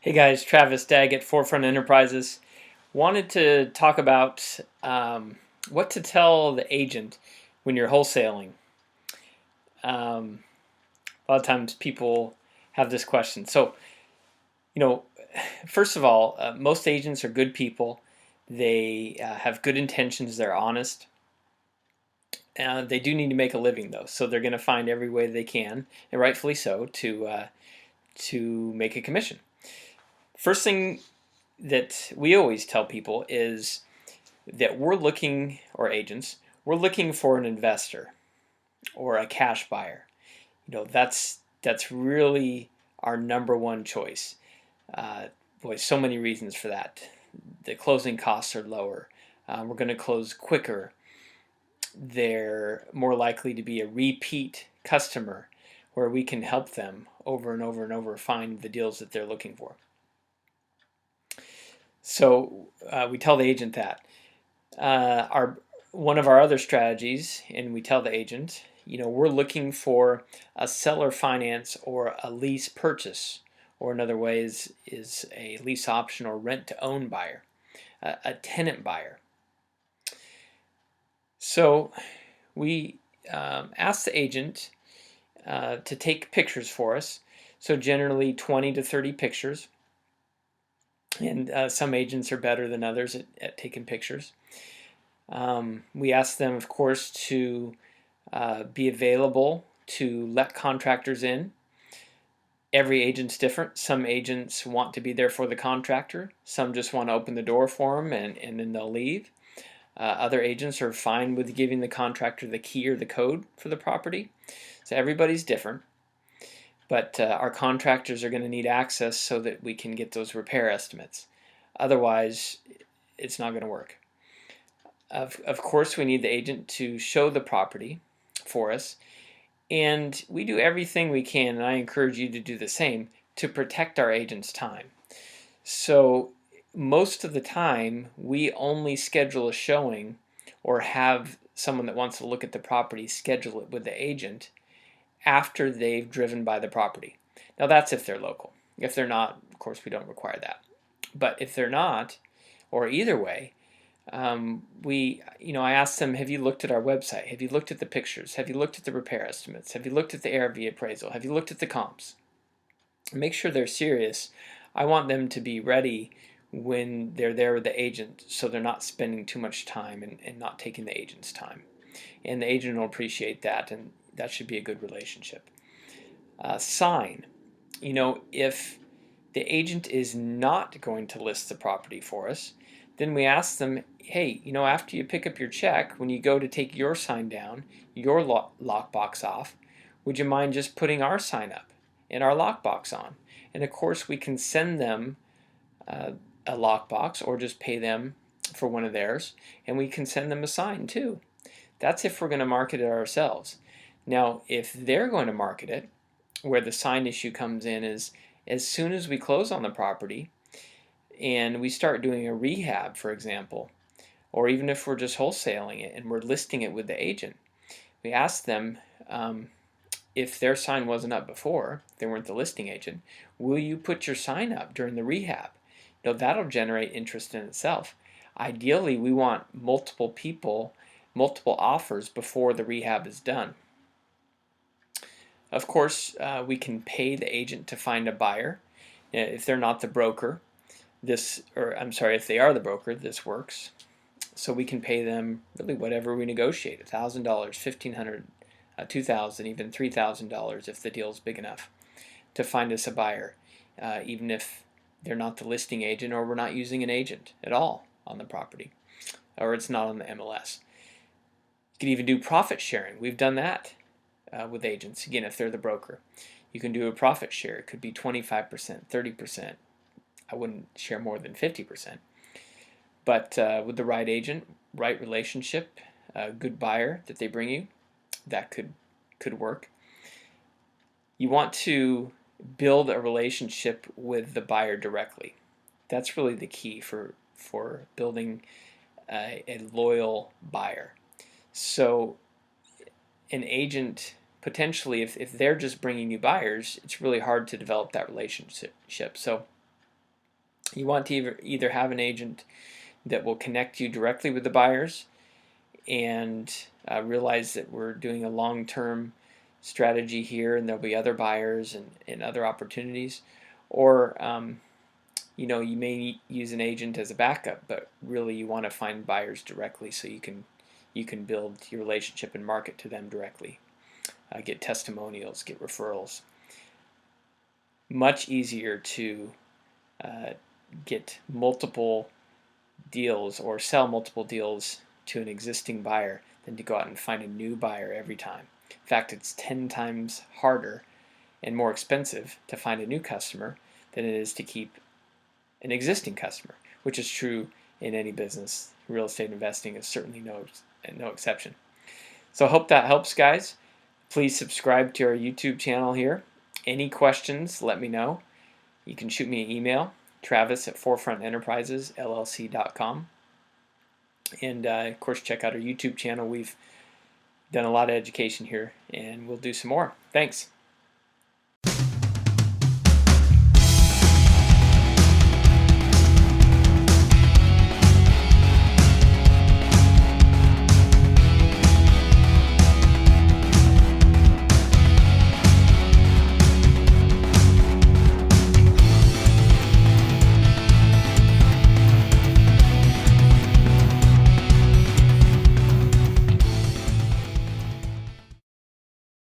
Hey guys, Travis Daggett, Forefront Enterprises. Wanted to talk about what to tell the agent when you're wholesaling. Um, a lot of times people have this question. So, you know, first of all, most agents are good people. They have good intentions. They're honest. They do need to make a living though, so they're going to find every way they can, and rightfully so, to make a commission. First thing that we always tell people is that we're looking, or agents, we're looking for an investor or a cash buyer. That's really our number one choice. Uh, Boy, so many reasons for that. The closing costs are lower. We're going to close quicker. They're more likely to be a repeat customer where we can help them over and over and over find the deals that they're looking for. So we tell the agent that. Our One of our other strategies, and we tell the agent, we're looking for a seller finance or a lease purchase, or another way is a lease option or rent to own buyer, a tenant buyer. So we ask the agent to take pictures for us. So generally 20 to 30 pictures, and some agents are better than others at taking pictures. We ask them, of course, to be available to let contractors in. Every agent's different. Some agents want to be there for the contractor. Some just want to open the door for them and then they'll leave. Other agents are fine with giving the contractor the key or the code for the property. So everybody's different. But our contractors are going to need access so that we can get those repair estimates. Otherwise, it's not going to work. Of course, we need the agent to show the property for us, and we do everything we can, and I encourage you to do the same, to protect our agent's time. So most of the time, we only schedule a showing or have someone that wants to look at the property schedule it with the agent after they've driven by the property. Now that's if they're local. If they're not, of course, we don't require that. But if they're not, or either way, I asked them, have you looked at our website? Have you looked at the pictures? Have you looked at the repair estimates? Have you looked at the ARV appraisal? Have you looked at the comps? Make sure they're serious. I want them to be ready when they're there with the agent, so they're not spending too much time and not taking the agent's time. And the agent will appreciate that, and that should be a good relationship. Sign. If the agent is not going to list the property for us, then we ask them, hey, after you pick up your check, when you go to take your sign down, your lockbox off, would you mind just putting our sign up and our lockbox on? And of course, we can send them a lockbox or just pay them for one of theirs, and we can send them a sign too. That's if we're going to market it ourselves. Now, if they're going to market it, where the sign issue comes in is as soon as we close on the property and we start doing a rehab, for example, or even if we're just wholesaling it and we're listing it with the agent, we ask them, if their sign wasn't up before, they weren't the listing agent, will you put your sign up during the rehab? That'll generate interest in itself. Ideally, we want multiple people, multiple offers before the rehab is done. Of course, we can pay the agent to find a buyer. If they're not the broker, if they are the broker, this works. So we can pay them really whatever we negotiate, $1,000, $1,500, $2,000, even $3,000 if the deal is big enough to find us a buyer, even if they're not the listing agent or we're not using an agent at all on the property, or it's not on the MLS. You can even do profit sharing. We've done that with agents. Again, if they're the broker, you can do a profit share. It could be 25%, 30%. I wouldn't share more than 50%. But with the right agent, right relationship, a good buyer that they bring you, that could work. You want to build a relationship with the buyer directly. That's really the key for building a loyal buyer. So an agent, potentially, if they're just bringing you buyers, it's really hard to develop that relationship. So You want to either have an agent that will connect you directly with the buyers and realize that we're doing a long-term strategy here and there'll be other buyers and other opportunities, or you may use an agent as a backup, but really you want to find buyers directly so you can build your relationship and market to them directly, get testimonials, get referrals. Much easier to get multiple deals or sell multiple deals to an existing buyer than to go out and find a new buyer every time. In fact, it's 10 times harder and more expensive to find a new customer than it is to keep an existing customer, which is true in any business. Real estate investing is certainly no exception. So I hope that helps, guys. Please subscribe to our YouTube channel here. Any questions, let me know. You can shoot me an email, travis@forefrontenterprisesllc.com. And of course, check out our YouTube channel. We've done a lot of education here, and we'll do some more. Thanks.